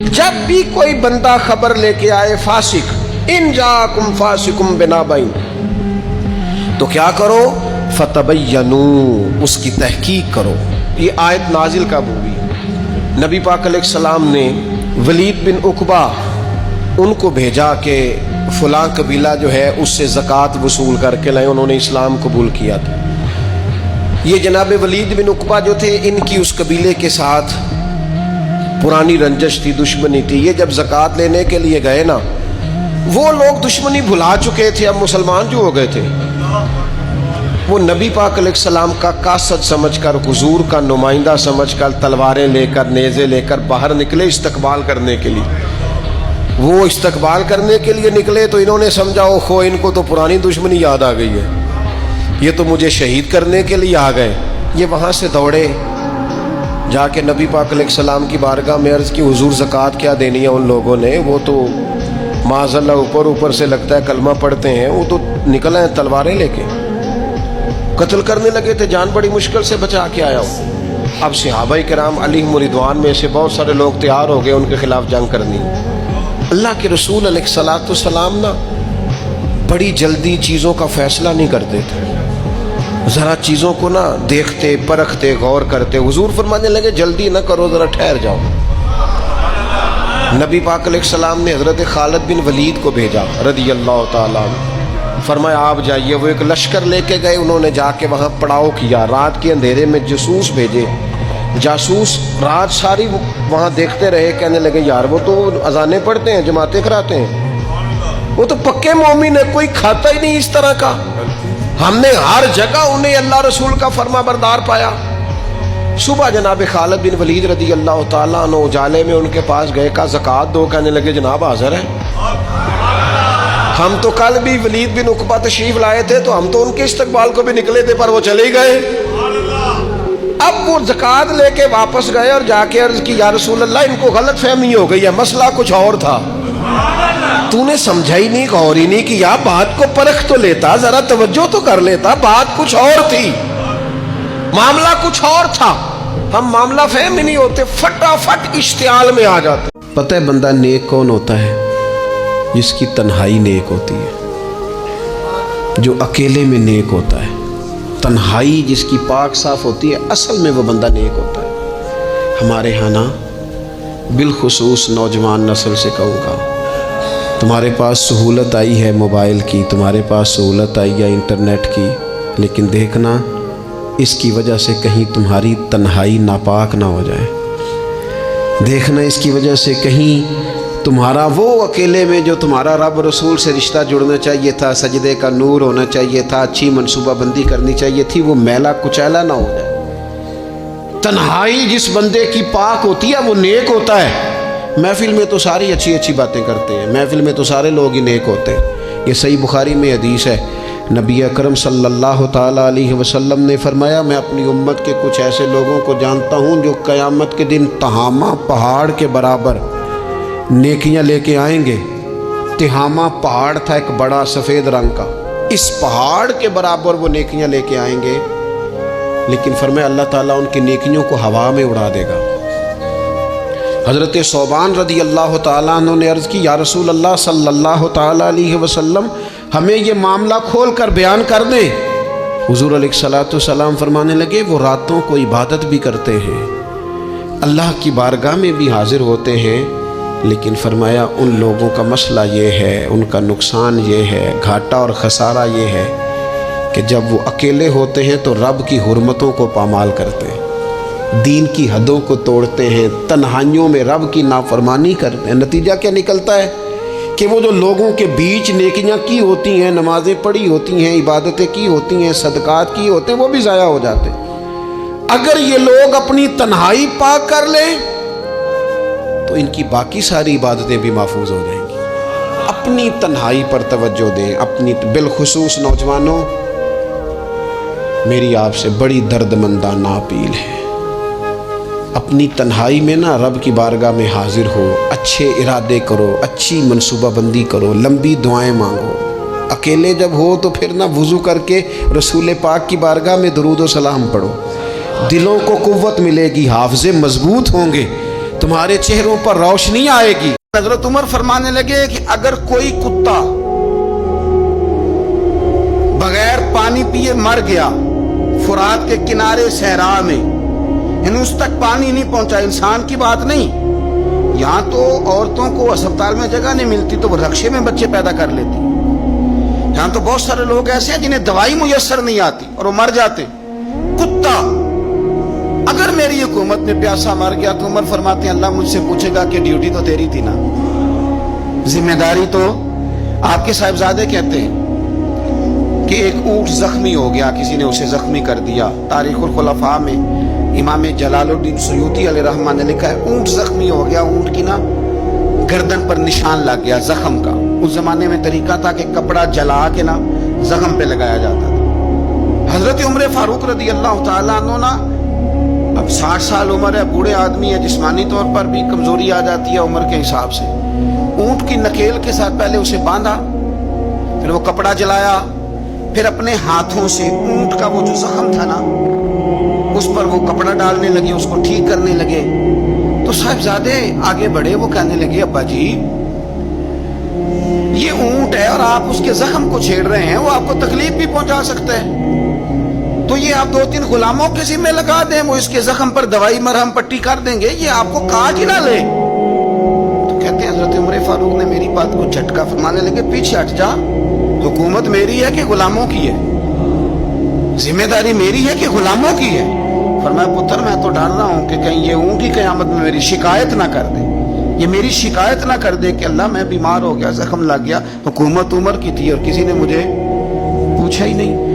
जब भी कोई बंदा खबर लेके आए फासिक, इन जाकुम फासिकुम बिनाबाइन, तो क्या करो, फतबय्यनू, उसकी तहकीक करो। ये आयत नाजिल कब हुई? नबी पाक अलैहिस्सलाम ने वलीद बिन उकबा उनको भेजा कि फलां कबीला जो है उससे ज़कात वसूल करके लाए, उन्होंने इस्लाम कबूल किया था। ये जनाब वलीद बिन उकबा जो थे, इनकी उस कबीले के साथ पुरानी रंजश थी, दुश्मनी थी। ये जब ज़कात लेने के लिए गए ना, वो लोग दुश्मनी भुला चुके थे, अब मुसलमान जो हो गए थे। वो नबी पाक अलैहिस्सलाम का कासद समझकर, हुजूर का नुमाइंदा समझकर तलवारें लेकर, नेज़े लेकर बाहर निकले इस्तकबाल करने के लिए। वो इस्तकबाल करने के लिए निकले तो इन्होंने समझा ओहो, इनको तो पुरानी दुश्मनी याद आ गई है, ये तो मुझे शहीद करने के लिए आ गए। ये वहाँ से दौड़े, जाके नबी पाक अलैहिस्सलाम की बारगाह में अर्ज़ की, हुजूर ज़कात क्या देनी है उन लोगों ने, वो तो माज़अल्लाह ऊपर ऊपर से लगता है कलमा पढ़ते हैं, वो तो निकल आए तलवारें लेके, कत्ल करने लगे थे, जान बड़ी मुश्किल से बचा के आया हूँ। अब सहाबाए किराम अलैहिम रिदवान में से बहुत सारे लोग तैयार हो गए उनके खिलाफ जंग करनी। अल्लाह के रसूल अलैहिस्सलातु वस्सलाम ना बड़ी जल्दी चीज़ों का फैसला नहीं करते थे, ज़रा चीज़ों को ना देखते, परखते, गौर करते। हुजूर फरमाने लगे जल्दी ना करो, ज़रा ठहर जाओ। नबी पाक अलैहिस्सलाम ने हज़रत खालिद बिन वलीद को भेजा रदियल्लाहु ताला अन्हु, फरमाया आप जाइए। वो एक लश्कर लेके गए, उन्होंने जाके वहाँ पड़ाव किया, रात के अंधेरे में जासूस भेजे। जासूस रात सारी वहाँ देखते रहे, कहने लगे यार वो तो अजानें पढ़ते हैं, जमातें कराते हैं, वो तो पक्के मोमिन है, कोई खाता ही नहीं इस तरह का। हमने हर जगह उन्हें अल्लाह रसूल का फरमा बरदार पाया। सुबह जनाब खालिद बिन वलीद रदियल्लाहु ताला अन्हु उजाले में उनके पास गए, कहा ज़कात दो, कहने लगे जनाब हाज़िर है। हम तो कल भी वलीद बिन उकबा तशरीफ लाए थे, तो हम तो उनके इस्तकबाल को भी निकले थे, पर वो चले गए। अब वो ज़कात लेके वापस गए और जाके अर्ज़ की, या रसूल अल्लाह इनको गलत फहमी हो गई है, मसला कुछ और था, तूने समझा ही नहीं, गौर ही नहीं किया, बात को परख तो लेता, जरा तवज्जो तो कर लेता, बात कुछ और थी, मामला कुछ और था। हम मामला फहम ही नहीं होते, फटाफट इश्तियाल में आ जाते। पता है बंदा नेक कौन होता है? जिसकी तन्हाई नेक होती है, जो अकेले में नेक होता है। तन्हाई जिसकी पाक साफ होती है, असल में वो बंदा नेक होता है। हमारे यहाँ ना बिलखुसूस नौजवान नस्ल से कहूँगा, तुम्हारे पास सहूलत आई है मोबाइल की, तुम्हारे पास सहूलत आई है इंटरनेट की, लेकिन देखना इसकी वजह से कहीं तुम्हारी तन्हाई नापाक ना हो जाए। देखना इसकी वजह से कहीं तुम्हारा वो अकेले में जो तुम्हारा रब रसूल से रिश्ता जुड़ना चाहिए था, सजदे का नूर होना चाहिए था, अच्छी मनसूबाबंदी करनी चाहिए थी, वो मैला कुचैला ना हो जाए। तन्हाई जिस बंदे की पाक होती है वो नेक होता है। महफिल में तो सारी अच्छी अच्छी बातें करते हैं, महफिल में तो सारे लोग ही नेक होते हैं। ये सही बुखारी में हदीस है, नबी अकरम सल्लल्लाहु ताला अलैहि वसल्लम ने फरमाया, मैं अपनी उम्मत के कुछ ऐसे लोगों को जानता हूँ जो क़यामत के दिन तहामा पहाड़ के बराबर नेकियां लेके आएंगे। तिहामा पहाड़ था एक बड़ा सफ़ेद रंग का, इस पहाड़ के बराबर वो नेकियां लेके आएंगे, लेकिन फरमाया अल्लाह ताला उनकी नेकियों को हवा में उड़ा देगा। हज़रत सौबान रदियल्लाहु ताला अन्हु ने अर्ज़ की, या रसूल अल्लाह सल्लल्लाहु ताला अलैहि वसल्लम हमें ये मामला खोल कर बयान कर दें। हुज़ूर अलैहिस्सलातु वस्सलाम फरमाने लगे, वो रातों को इबादत भी करते हैं, अल्लाह की बारगाह में भी हाजिर होते हैं, लेकिन फरमाया उन लोगों का मसला ये है, उनका नुकसान ये है, घाटा और ख़सारा ये है कि जब वो अकेले होते हैं तो रब की हुर्मतों को पामाल करते हैं, दीन की हदों को तोड़ते हैं, तन्हाइयों में रब की नाफरमानी करते हैं। नतीजा क्या निकलता है कि वो जो लोगों के बीच नेकियां की होती हैं, नमाजें पढ़ी होती हैं, इबादतें की होती हैं, सदकात की होते हैं, वो भी ज़ाया हो जाते हैं। अगर ये लोग अपनी तन्हाई पाक कर लें तो इनकी बाकी सारी इबादतें भी महफूज हो जाएंगी। अपनी तन्हाई पर तवज्जो दें। अपनी बिलखुसूस नौजवानों, मेरी आपसे बड़ी दर्दमंदाना अपील है, अपनी तन्हाई में ना रब की बारगाह में हाजिर हो, अच्छे इरादे करो, अच्छी मनसूबाबंदी करो, लंबी दुआएं मांगो। अकेले जब हो तो फिर ना वुज़ू करके रसूल पाक की बारगाह में दरूद व सलाम पढ़ो, दिलों को कुव्वत मिलेगी, हाफ़िज़े मजबूत होंगे, تمہارے چہروں پر روشنی آئے گی. حضرت عمر فرمانے لگے کہ اگر کوئی کتا بغیر پانی پیے مر گیا فرات کے کنارے صحرا میں، یعنی اس تک پانی نہیں پہنچا، انسان کی بات نہیں، یہاں تو عورتوں کو اسپتال میں جگہ نہیں ملتی تو وہ رکشے میں بچے پیدا کر لیتی، یہاں تو بہت سارے لوگ ایسے ہیں جنہیں دوائی میسر نہیں آتی اور وہ مر جاتے. کتا اگر میری حکومت میں پیاسا مر گیا تو عمر فرماتے ہیں اللہ مجھ سے پوچھے گا کہ ڈیوٹی تو تیری تھی نا، ذمہ داری تو آپ کے صاحبزادے کہتے ہیں کہ ایک اونٹ زخمی ہو گیا، کسی نے اسے زخمی کر دیا. تاریخ الخلفاء میں امام جلال الدین سیوطی علیہ رحمہ نے لکھا ہے اونٹ زخمی ہو گیا، اونٹ کی نا گردن پر نشان لگ گیا زخم کا. اس زمانے میں طریقہ تھا کہ کپڑا جلا کے نا زخم پہ لگایا جاتا تھا. حضرت عمر فاروق رضی اللہ تعالیٰ عنہ نا اب 60 سال عمر ہے، بوڑھے آدمی ہے، جسمانی طور پر بھی کمزوری آ جاتی ہے عمر کے حساب سے. اونٹ کی نکیل کے ساتھ پہلے اسے باندھا، پھر وہ کپڑا جلایا، پھر اپنے ہاتھوں سے اونٹ کا وہ جو زخم تھا نا اس پر وہ کپڑا ڈالنے لگے، اس کو ٹھیک کرنے لگے. تو صاحبزادے آگے بڑھے، وہ کہنے لگے ابا جی یہ اونٹ ہے اور آپ اس کے زخم کو چھیڑ رہے ہیں، وہ آپ کو تکلیف بھی پہنچا سکتا ہے، تو یہ آپ 2-3 غلاموں کے ذمہ لگا دیں، وہ اس کے زخم پر دوائی مرہم پٹی کر دیں گے، یہ آپ کو کاج ہی نہ لے. تو کہتے ہیں حضرت عمر فاروق نے میری بات کو جھٹکا، فرمانے لگے پیچھے ہٹ جا، حکومت میری ہے کہ غلاموں کی ہے، ذمہ داری میری ہے کہ غلاموں کی ہے. فرمایا پتر میں تو ڈر رہا ہوں کہ کہیں یہ اونٹ کی قیامت میں میری شکایت نہ کر دے، یہ میری شکایت نہ کر دے کہ اللہ میں بیمار ہو گیا، زخم لگ گیا، حکومت عمر کی تھی اور کسی نے مجھے پوچھا ہی نہیں.